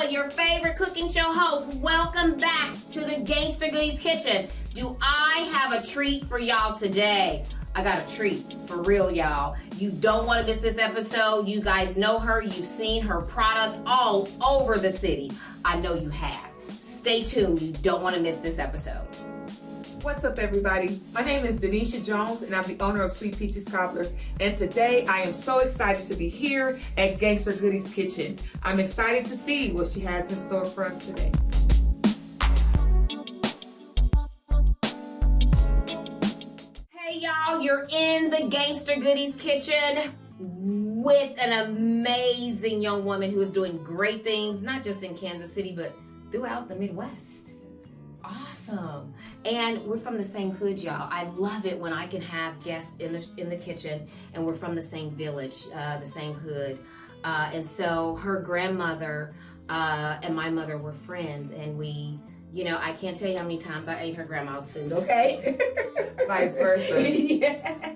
your favorite cooking show host. Welcome back to the Gangsta Goodies Kitchen. Do I have a treat for y'all today? I got a treat for real, y'all. You don't want to miss this episode. You guys know her. You've seen her product all over the city. I know you have. Stay tuned. You don't want to miss this episode. What's up, everybody? My name is Denisha Jones, and I'm the owner of Sweet Peaches Cobblers. And today, I am so excited to be here at Gangsta Goodies Kitchen. I'm excited to see what she has in store for us today. Hey, y'all, you're in the Gangsta Goodies Kitchen with an amazing young woman who is doing great things, not just in Kansas City, but throughout the Midwest. Awesome. And we're from the same hood, y'all. I love it when I can have guests in the kitchen and we're from the same village, the same hood. And so her grandmother and my mother were friends, and we, you know, I can't tell you how many times I ate her grandma's food, okay? Vice versa. Yes.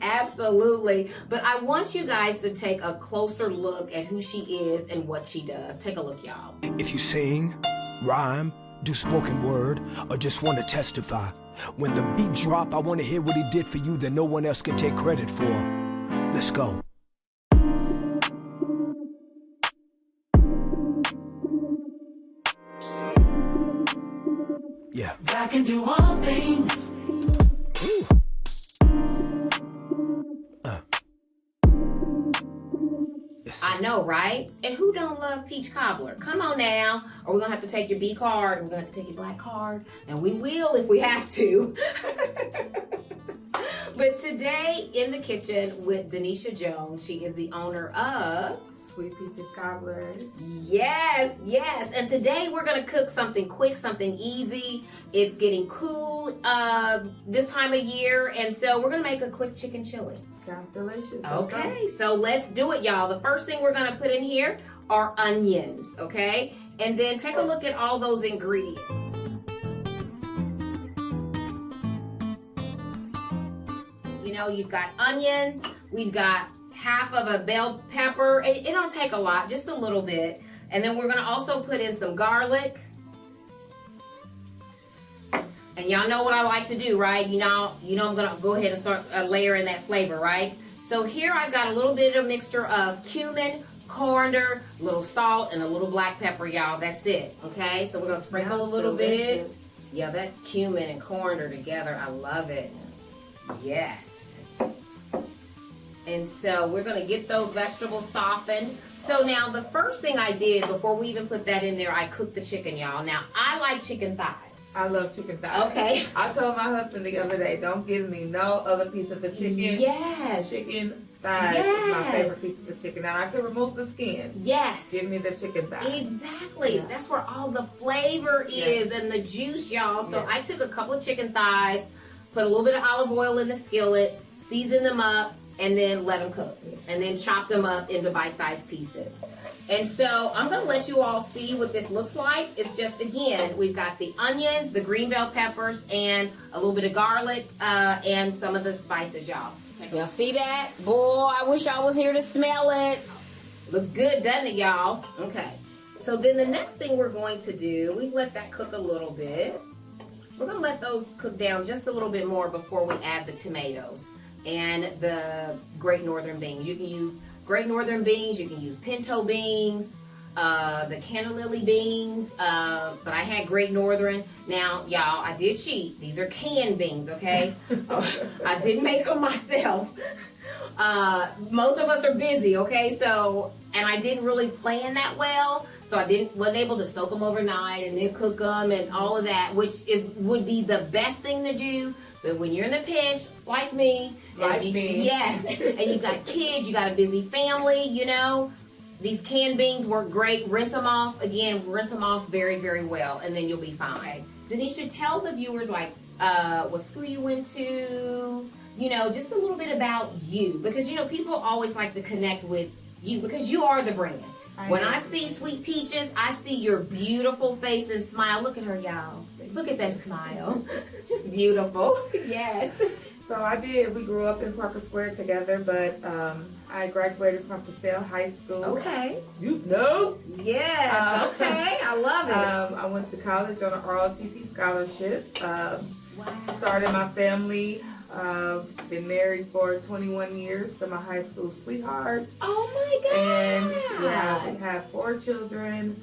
Absolutely. But I want you guys to take a closer look at who she is and what she does. Take a look, y'all. If you sing, rhyme, do spoken word, or just want to testify, when the beat drop, I want to hear what he did for you that no one else can take credit for. Let's go. Yeah. I can do all things. Ooh. I know, right? And who don't love peach cobbler? Come on now. Or we're going to have to take your B card, and we're going to have to take your black card, and we will if we have to. But today in the kitchen with Denisha Jones, she is the owner of Sweet Peaches Cobblers. Yes, yes. And today we're going to cook something quick, something easy. It's getting cool this time of year, and so we're going to make a quick chicken chili. Sounds delicious. Okay, so let's do it, y'all. The first thing we're going to put in here are onions, okay? And then take a look at all those ingredients. You know, you've got onions, we've got half of a bell pepper. It don't take a lot, just a little bit. And then we're going to also put in some garlic. And y'all know what I like to do, right? You know I'm going to go ahead and start layering that flavor, right? So here I've got a little bit of mixture of cumin, coriander, a little salt, and a little black pepper, y'all. That's it, okay? So we're going to sprinkle a little bit. Yeah, that cumin and coriander together, I love it. Yes. And so we're going to get those vegetables softened. So now the first thing I did before we even put that in there, I cooked the chicken, y'all. Now, I like chicken thighs. I love chicken thighs. Okay. I told my husband the other day, don't give me no other piece of the chicken. Yes. Chicken thighs is my favorite piece of the chicken. Now, I can remove the skin. Yes. Give me the chicken thighs. Exactly. Yeah. That's where all the flavor is and the juice, y'all. So I took a couple of chicken thighs, put a little bit of olive oil in the skillet, seasoned them up, and then let them cook. And then chop them up into bite-sized pieces. And so I'm going to let you all see what this looks like. It's just, again, we've got the onions, the green bell peppers, and a little bit of garlic, and some of the spices, y'all. Y'all see that? Boy, I wish I was here to smell it. Looks good, doesn't it, y'all? Okay. So then the next thing we're going to do, we've let that cook a little bit. We're going to let those cook down just a little bit more before we add the tomatoes and the Great Northern beans. You can use Great Northern beans, you can use pinto beans, the canna lily beans, but I had Great Northern. Now, y'all, I did cheat. These are canned beans, okay? I didn't make them myself. Most of us are busy, okay? So, and I didn't really plan that well, so I wasn't able to soak them overnight and then cook them and all of that, which would be the best thing to do. But when you're in the pinch, like me, yes, and you've got kids, you got a busy family, you know, these canned beans work great. Rinse them off. Again, rinse them off very, very well, and then you'll be fine. Denisha, tell the viewers, like, what school you went to, you know, just a little bit about you. Because, you know, people always like to connect with you because you are the brand. When I see Sweet Peaches, I see your beautiful face and smile. Look at her, y'all. Look at that smile. Just beautiful. Yes. So I did. We grew up in Parker Square together, but I graduated from Paseo High School. Okay. You know? Yes. Okay. I love it. I went to college on an ROTC scholarship. Wow. Started my family. Been married for 21 years to my high school sweetheart. Oh my God. And yeah, we have 4 children.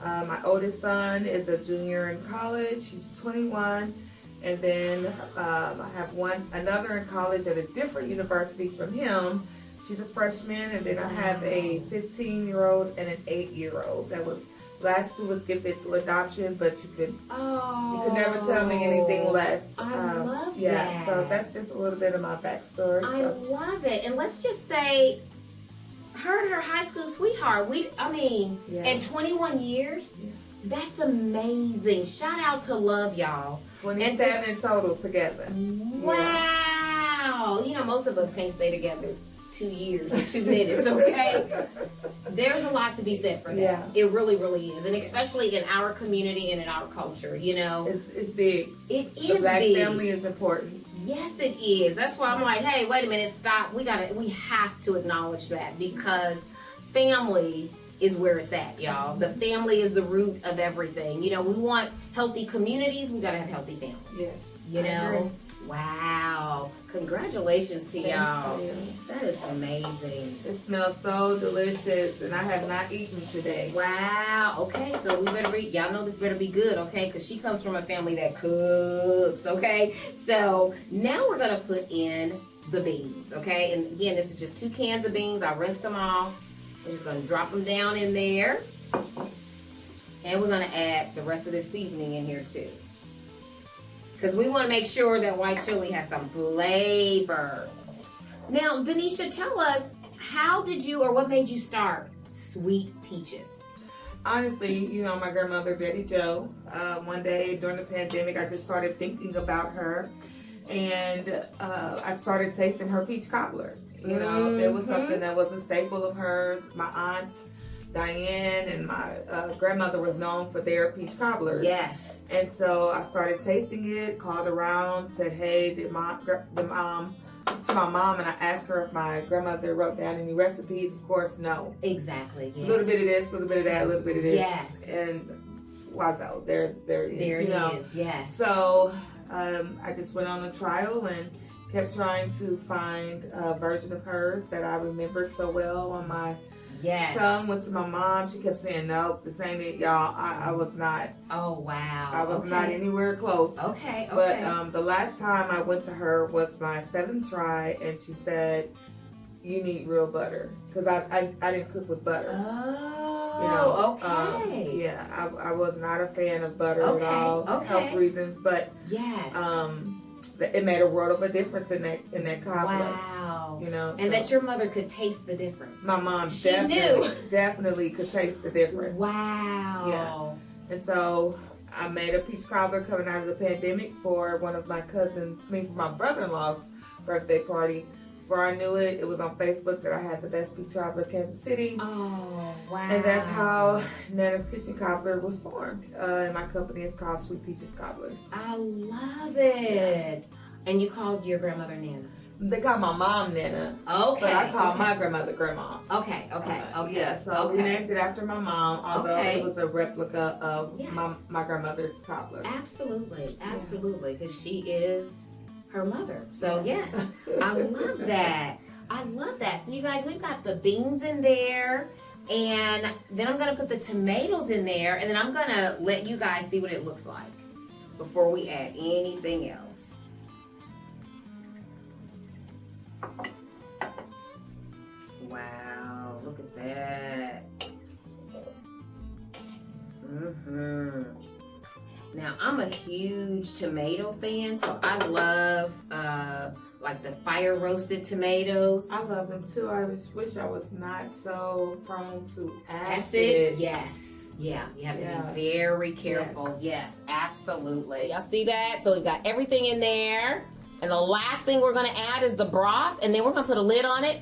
My oldest son is a junior in college. He's 21. And then I have another in college at a different university from him. She's a freshman. And then I have a 15-year-old and an 8-year-old. Last 2 was gifted through adoption, but you could never tell me anything less. I love yeah, that. so that's just a little bit of my backstory. I love it. And let's just say, her and her high school sweetheart, in 21 years, that's amazing. Shout out to love, y'all. 27 in total together. Wow. You know, most of us can't stay together 2 years or 2 minutes, okay? There's a lot to be said for that. Yeah. It really, really is. And especially in our community and in our culture, you know. It's big. It is The black big. family is important. Yes, it is. That's why I'm like, hey, wait a minute, stop. We have to acknowledge that, because family is where it's at, y'all. The family is the root of everything. You know, we want healthy communities. We gotta have healthy families. Yes. You I know. agree. Wow. Congratulations to y'all. you. That is amazing. It smells so delicious, and I have not eaten today. Wow. Okay, so we better read. Y'all know this better be good, okay? Because she comes from a family that cooks, okay? So now we're gonna put in the beans, okay? And again, this is just 2 cans of beans. I rinsed them off. We're just gonna drop them down in there, and we're gonna add the rest of this seasoning in here too, because we want to make sure that white chili has some flavor. Now, Denisha, tell us, how did you, or what made you start Sweet Peaches? Honestly, you know, my grandmother, Betty Jo, one day during the pandemic, I just started thinking about her, and I started tasting her peach cobbler. You know, it was something that was a staple of hers. My aunt, Diane, and my grandmother was known for their peach cobblers. Yes. And so I started tasting it, called around, said, hey, to my mom, and I asked her if my grandmother wrote down any recipes. Of course, no. Exactly. Yes. A little bit of this, a little bit of that, a little bit of this. Yes. And wazzo, there it is. There you know? it is. Yes. So I just went on a trial and kept trying to find a version of hers that I remembered so well on my tongue. Went to my mom. She kept saying, nope, this ain't it, y'all. I was not. Oh, wow. I was not anywhere close. Okay. But the last time I went to her was my 7th try, and she said, you need real butter. Because I didn't cook with butter. Oh, You know, okay. yeah, I was not a fan of butter Okay, at all, okay. health reasons, but Yes. it made a world of a difference in that cobbler. Wow. You know, And so that your mother could taste the difference. my mom She knew. definitely could taste the difference. Wow. And so I made a peach cobbler coming out of the pandemic for one of my for my brother-in-law's birthday party. Before I knew it, it was on Facebook that I had the best peach cobbler in Kansas City. Oh, wow. And that's how Nana's Kitchen Cobbler was formed. And my company is called Sweet Peaches Cobblers. I love it. And you called your grandmother Nana? They call my mom Nana. Okay. But I call my grandmother Grandma. Okay. Yeah, so we named it after my mom, although it was a replica of my grandmother's cobbler. Absolutely. Because she is her mother. So yes, I love that. So you guys, we've got the beans in there, and then I'm gonna put the tomatoes in there, and then I'm gonna let you guys see what it looks like before we add anything else. Wow, look at that. Now, I'm a huge tomato fan, so I love like the fire roasted tomatoes. I love them too. I just wish I was not so prone to Acid? Yes. Yeah, you have to be very careful. Yes, absolutely. Y'all see that? So we've got everything in there. And the last thing we're gonna add is the broth, and then we're gonna put a lid on it.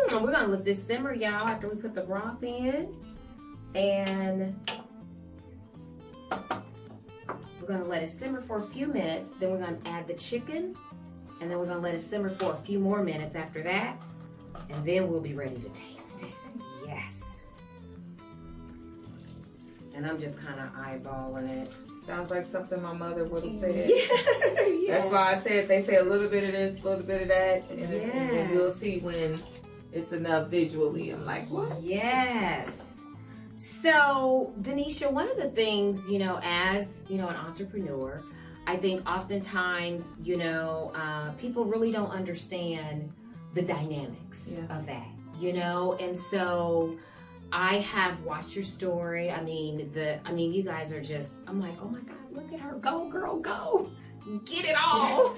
And we're gonna let this simmer, y'all, after we put the broth in. And we're gonna let it simmer for a few minutes. Then we're gonna add the chicken. and then we're gonna let it simmer for a few more minutes after that, and then we'll be ready to taste it. Yes. And I'm just kind of eyeballing it. Sounds like something my mother would have said. Yeah. That's why I said they say a little bit of this, a little bit of that, and then we'll see when it's enough visually. I'm like, what? Yes. So, Denisha, one of the things, as, an entrepreneur, I think oftentimes, people really don't understand the dynamics of that, and so I have watched your story. I mean, you guys are just, I'm like, oh my God, look at her. Go, girl, go. Get it all.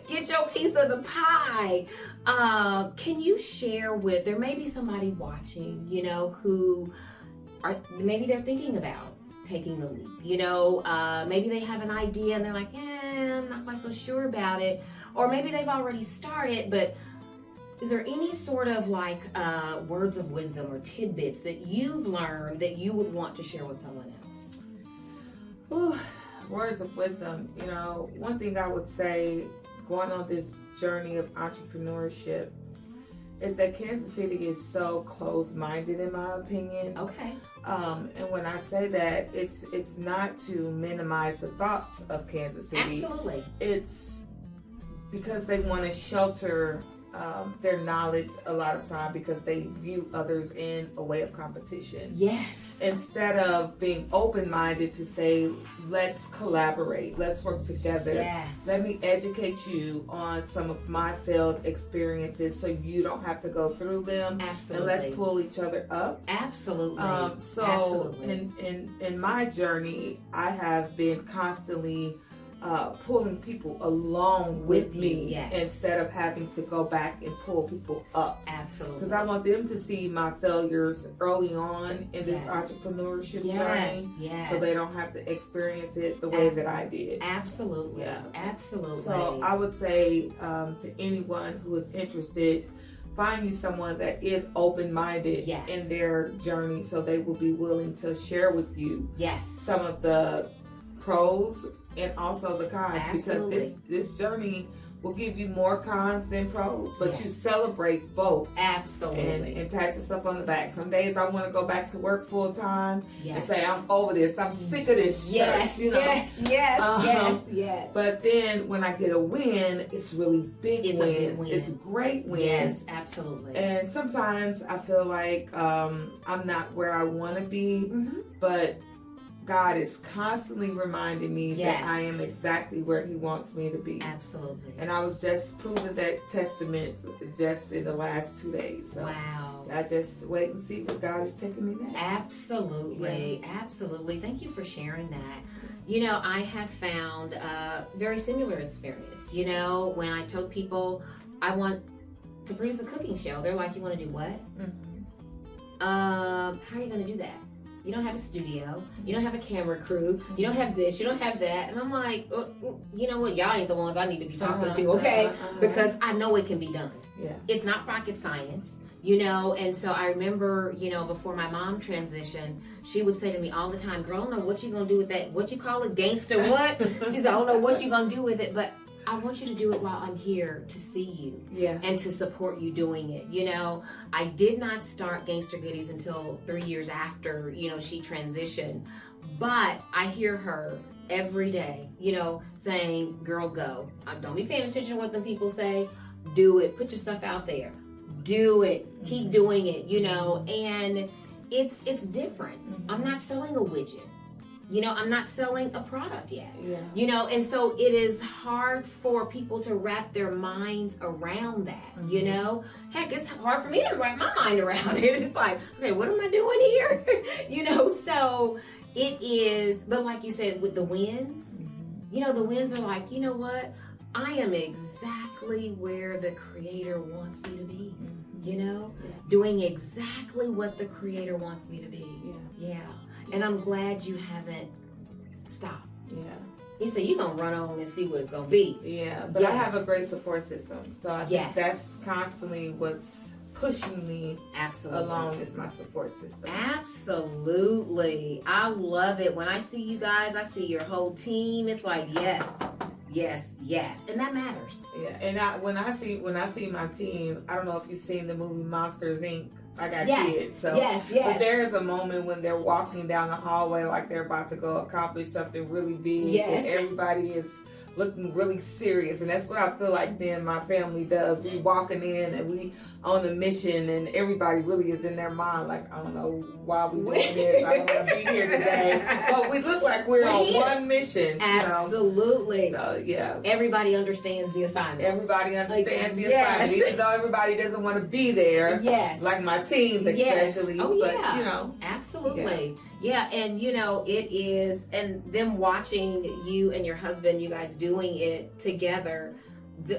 Get your piece of the pie. Can you share with, there may be somebody watching, who maybe they're thinking about taking the leap, maybe they have an idea and they're like, I'm not quite so sure about it. Or maybe they've already started, but is there any sort of words of wisdom or tidbits that you've learned that you would want to share with someone else? Ooh, words of wisdom. One thing I would say going on this journey of entrepreneurship is that Kansas City is so closed-minded in my opinion. Okay. And when I say that, it's not to minimize the thoughts of Kansas City. Absolutely. It's because they want to shelter their knowledge a lot of time because they view others in a way of competition. Yes. Instead of being open-minded to say, let's collaborate, let's work together. Yes. Let me educate you on some of my failed experiences so you don't have to go through them. Absolutely. And let's pull each other up. Absolutely. Absolutely. In my journey, I have been constantly pulling people along with me instead of having to go back and pull people up. Absolutely. Because I want them to see my failures early on in this entrepreneurship journey so they don't have to experience it the way that I did. Absolutely. Yeah. Absolutely. So I would say to anyone who is interested, find you someone that is open-minded in their journey so they will be willing to share with you some of the pros and also the cons. Absolutely. Because this journey will give you more cons than pros, but you celebrate both. Absolutely. And pat yourself on the back. Some days I want to go back to work full time and say, I'm over this. I'm sick of this yes, church. Yes. But then when I get a win, it's really big wins. It's great wins. Yes, absolutely. And sometimes I feel like I'm not where I want to be, but God is constantly reminding me that I am exactly where He wants me to be. Absolutely. And I was just proving that testament just in the last 2 days. So wow. I just wait and see where God is taking me next. Absolutely. Absolutely. Thank you for sharing that. I have found a very similar experience. When I told people I want to produce a cooking show, they're like, you want to do what? How are you going to do that? You don't have a studio. You don't have a camera crew. You don't have this. You don't have that. And I'm like, you know what? Y'all ain't the ones I need to be talking to, okay? Because I know it can be done. Yeah. It's not rocket science, And so I remember, before my mom transitioned, she would say to me all the time, girl, I don't know what you going to do with that. What you call it? Gangster what? She said, I don't know what you going to do with it, but I want you to do it while I'm here to see you and to support you doing it. I did not start Gangster Goodies until 3 years after, she transitioned. But I hear her every day, saying, girl, go. Don't be paying attention to what the people say. Do it. Put your stuff out there. Do it. Keep doing it, and it's different. I'm not selling a widget. I'm not selling a product yet. And so it is hard for people to wrap their minds around that, Heck, it's hard for me to wrap my mind around it. It's like, okay, what am I doing here? So it is, but like you said, with the wins, the wins are like, you know what? I am exactly where the Creator wants me to be, doing exactly what the Creator wants me to be. And I'm glad you haven't stopped. You say you're going to run on and see what it's going to be. But I have a great support system. So I think that's constantly what's pushing me along is my support system. Absolutely. I love it. When I see you guys, I see your whole team. It's like, yes, Yes, yes, and that matters. Yeah, and when I see my team, I don't know if you've seen the movie Monsters Inc. I got Yes, kids, so yes. but there is a moment when they're walking down the hallway like they're about to go accomplish something really big, Yes. and everybody is looking really serious, and that's what I feel like then my family does. We walking in and we on a mission, and everybody really is in their mind like, I don't know why we doing this, I don't want to be here today, but we look like we're on one mission. Absolutely. You know? So yeah, everybody understands the assignment. everybody understands the yes. assignment, even though everybody doesn't want to be there. Yes. Like my teams especially. Yes. Oh, but yeah. you know. Absolutely. Yeah, and you know, it is, and them watching you and your husband, you guys doing it together,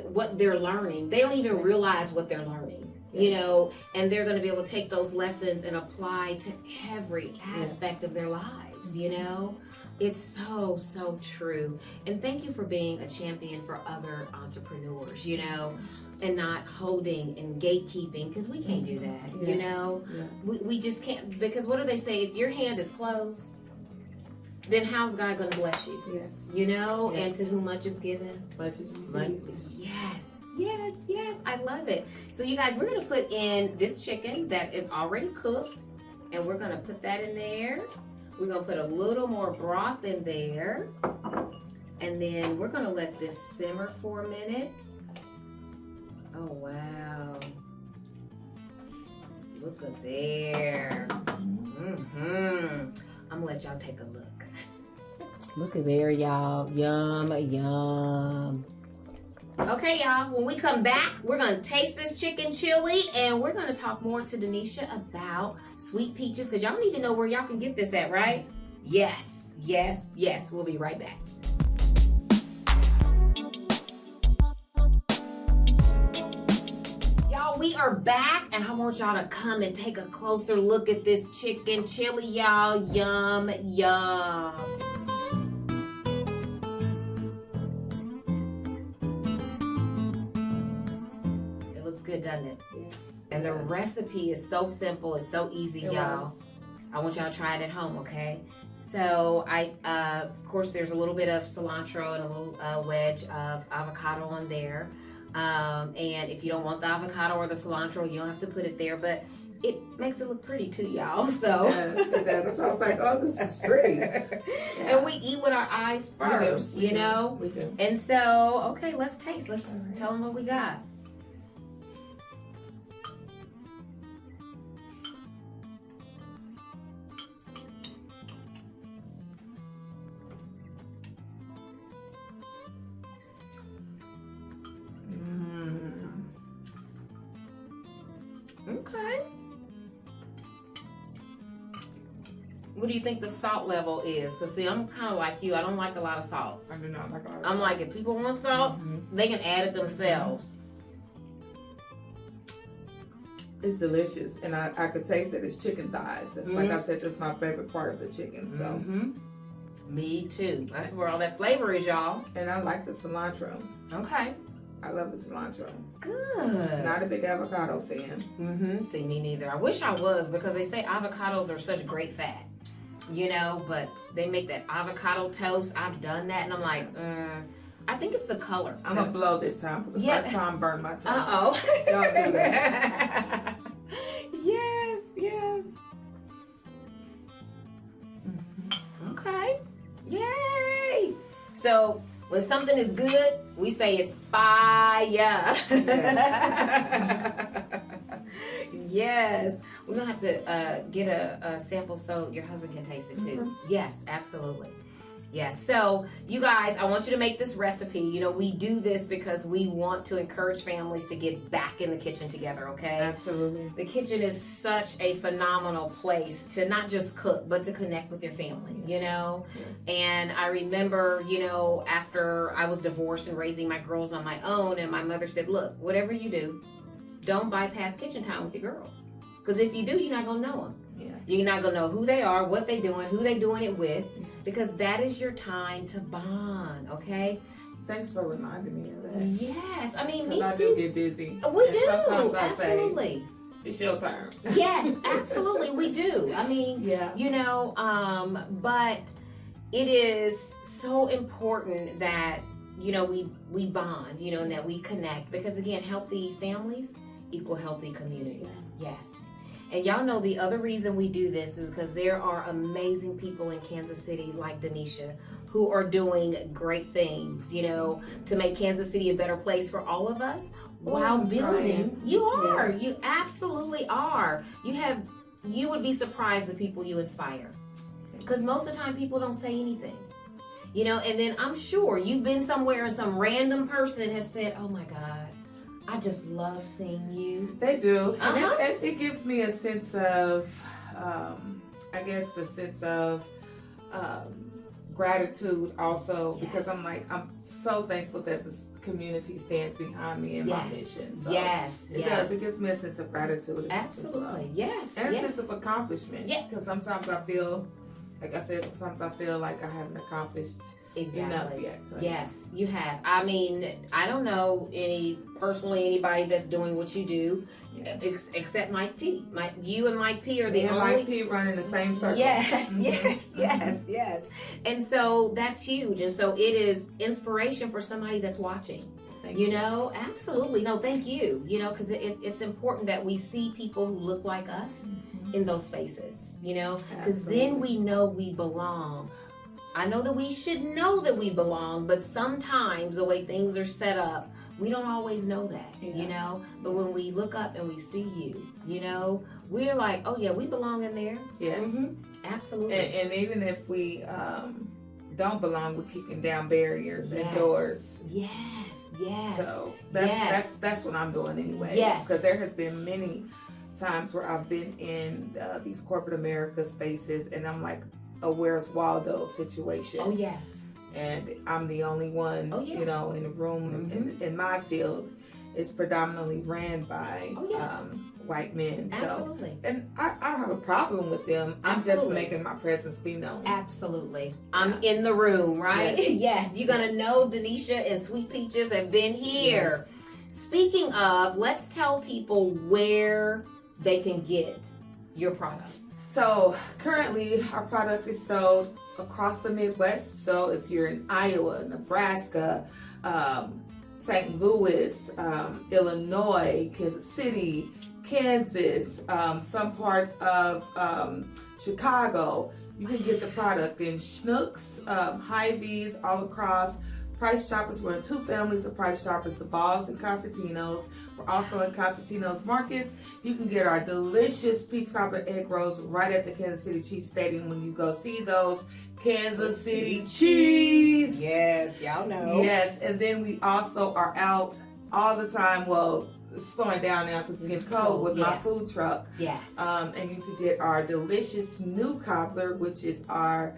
what they're learning, they don't even realize what they're learning. You know, and they're going to be able to take those lessons and apply to every aspect of their lives, you know. It's so true. And thank you for being a champion for other entrepreneurs, you know, and not holding and gatekeeping, because we can't do that, you know. We just can't, because what do they say? If your hand is closed, then how's God going to bless you? Yes. You know, and to whom much is given, Much is received. Yes, I love it. So you guys, we're going to put in this chicken that is already cooked, and we're going to put that in there. We're going to put a little more broth in there, and then we're going to let this simmer for a minute. Oh, wow. Look at there. I'm going to let y'all take a look. Look at there, y'all. Yum, yum. Okay, y'all, when we come back, we're going to taste this chicken chili, and we're going to talk more to Denisha about Sweet Peaches, because y'all need to know where y'all can get this at, right? Yes. We'll be right back. Y'all, we are back, and I want y'all to come and take a closer look at this chicken chili, y'all. Yum, yum. Good, doesn't it? Yes. And the recipe is so simple, it's so easy, y'all. I want y'all to try it at home, okay? So of course, there's a little bit of cilantro and a little wedge of avocado on there. And if you don't want the avocado or the cilantro, you don't have to put it there, but it makes it look pretty too, y'all. So it does. So I was like, oh, this is pretty. And we eat with our eyes first, you know? We do. And so, okay, let's taste. Let's tell them what we got. Okay. What do you think the salt level is? Because see, I'm kind of like you. I don't like a lot of salt. I do not like a lot of I'm salt. like, if people want salt, they can add it themselves. It's delicious, and I could taste it. It's chicken thighs. That's like I said, that's my favorite part of the chicken. So. Me too. That's where all that flavor is, y'all. And I like the cilantro. Okay. I love the cilantro. Good. Not a big avocado fan. See, me neither. I wish I was, because they say avocados are such great fat, you know, but they make that avocado toast. I've done that, and I'm like, I think it's the color. I'm going to blow this time, because the first time burned my tongue. Uh-oh. Don't do that. Yes. Okay. Yay. So when something is good, we say it's fire. Yes. We're going to have to get a sample so your husband can taste it too. Yes, absolutely. Yes. So you guys, I want you to make this recipe. You know, we do this because we want to encourage families to get back in the kitchen together, okay? Absolutely. The kitchen is such a phenomenal place to not just cook, but to connect with your family, you know? And I remember, you know, after I was divorced and raising my girls on my own, and my mother said, look, whatever you do, don't bypass kitchen time with your girls. Because if you do, you're not going to know them. You're not going to know who they are, what they're doing, who they're doing it with, because that is your time to bond, okay? Thanks for reminding me of that. Yes. I mean, me too. Because I do get busy. We and do. Sometimes I Absolutely. say, it's your turn. Yes, absolutely. We do. I mean, you know, but it is so important that we bond, and that we connect, because again, healthy families equal healthy communities. Yes. And y'all know the other reason we do this is because there are amazing people in Kansas City like Denisha who are doing great things, to make Kansas City a better place for all of us while building. You are. Yes. You absolutely are. You would be surprised the people you inspire. Because most of the time people don't say anything. And then I'm sure you've been somewhere and some random person has said, "Oh my God, I just love seeing you." They do. And it gives me a sense of, gratitude also, because I'm so thankful that this community stands behind me and my mission. So it does. It gives me a sense of gratitude. Absolutely. Well. Yes. And a sense of accomplishment. Yes. Because sometimes I feel, like I said, like I haven't accomplished enough yet. So. Yes, you have. I mean, I don't know anybody that's doing what you do, except Mike P. You and Mike P are the only. Mike P running the same circle. Yes, yes. And so that's huge. And so it is inspiration for somebody that's watching. Thank you. Absolutely. No, thank you. Because it's important that we see people who look like us in those spaces. Because then we know we belong. I know that we should know that we belong, but sometimes the way things are set up, we don't always know that, But when we look up and we see you, we're like, oh yeah, we belong in there. Yes. Absolutely. And even if we don't belong, we're kicking down barriers and doors. Yes. So that's what I'm doing anyway. Yes. Because there has been many times where I've been in these corporate America spaces, and I'm like a Where's Waldo situation. Oh yes. And I'm the only one, in the room. In my field, it's predominantly ran by white men. Absolutely. So, and I don't have a problem with them. I'm just making my presence be known. Absolutely. I'm in the room, right? Yes. You're going to know Denisha and Sweet Peaches have been here. Yes. Speaking of, let's tell people where they can get your product. So currently our product is sold across the Midwest. So if you're in Iowa, Nebraska, St. Louis, Illinois, Kansas City, Kansas, some parts of Chicago, you can get the product in Schnucks, Hy-Vees, all across. Price Shoppers, we're in 2 families of Price Shoppers, the Balls and Constantinos. We're also in Constantinos Markets. You can get our delicious peach cobbler egg rolls right at the Kansas City Chiefs Stadium when you go see those Kansas City Chiefs. Yes, y'all know. Yes, and then we also are out all the time. Well, it's slowing down now because it's getting cold with my food truck. Yes. And you can get our delicious new cobbler, which is our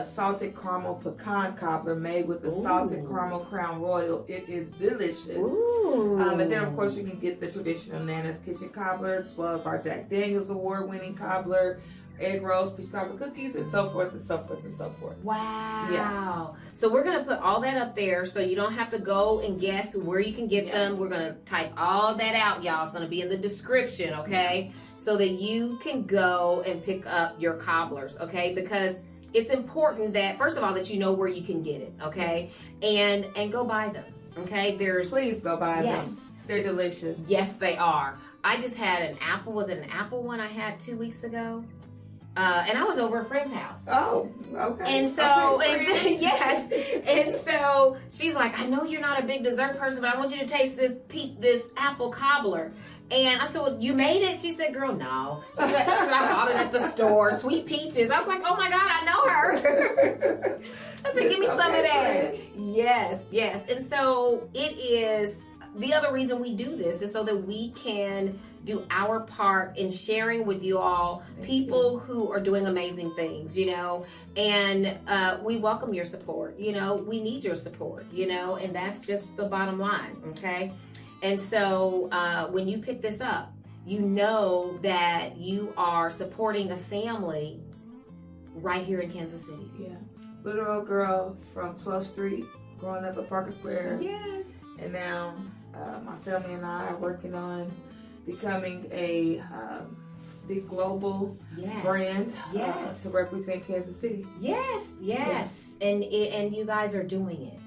salted caramel pecan cobbler made with the salted caramel crown royal. It is delicious. And then of course you can get the traditional Nana's Kitchen cobbler, as well as our Jack Daniel's award-winning cobbler, egg rolls, peach cobbler cookies, and so forth and so forth and so forth. Wow. Yeah. So we're going to put all that up there so you don't have to go and guess where you can get them. We're going to type all that out, y'all. It's going to be in the description, okay? So that you can go and pick up your cobblers, okay? Because it's important that, first of all, that you know where you can get it, okay? And go buy them, okay? Please go buy them. They're delicious. Yes, they are. I just had an apple. Was it an apple one I had 2 weeks ago? And I was over a friend's house. Oh, okay. And so, yes. And so she's like, I know you're not a big dessert person, but I want you to taste this apple cobbler. And I said, well, you made it? She said, girl, no. She said, I bought it at the store. Sweet Peaches. I was like, oh my God, I know her. I said, give me some of that. Yes. And so it is, the other reason we do this is so that we can do our part in sharing with you all people who are doing amazing things, and we welcome your support. We need your support, and that's just the bottom line, okay? And so when you pick this up, you know that you are supporting a family right here in Kansas City. Yeah. Little old girl from 12th Street, growing up at Parker Square. Yes. And now my family and I are working on becoming a big global brand to represent Kansas City. Yes. And you guys are doing it.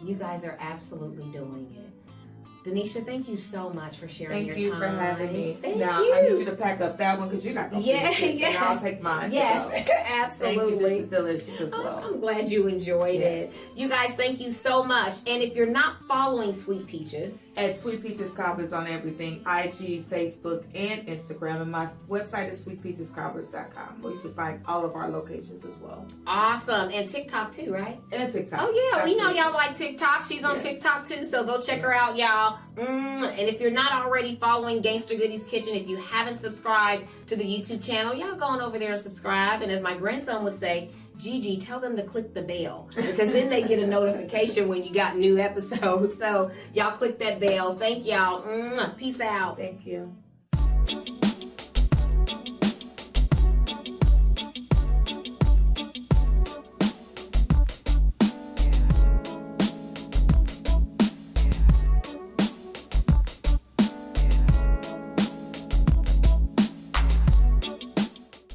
You guys are absolutely doing it. Denisha, thank you so much for sharing Thank your you time. for having me. Thank now, you. I need you to pack up that one because you're not going to finish it. Yes. And I'll take mine. Yes, to go. absolutely. Thank you. This is delicious as well. I'm glad you enjoyed Yes. it. You guys, thank you so much. And if you're not following Sweet Peaches, At Sweet Peaches Cobblers on everything, IG, Facebook, and Instagram. And my website is sweetpeachescobblers.com, where you can find all of our locations as well. awesome. And TikTok too, right? And TikTok. Oh yeah, we know Absolutely. y'all like TikTok. She's on Yes. TikTok too, so go check her out, y'all. And if you're not already following Gangster Goodies Kitchen, if you haven't subscribed to the YouTube channel, y'all go on over there and subscribe. And as my grandson would say, Gigi, tell them to click the bell because then they get a notification when you got new episodes. So y'all click that bell. Thank y'all. Peace out. Thank you.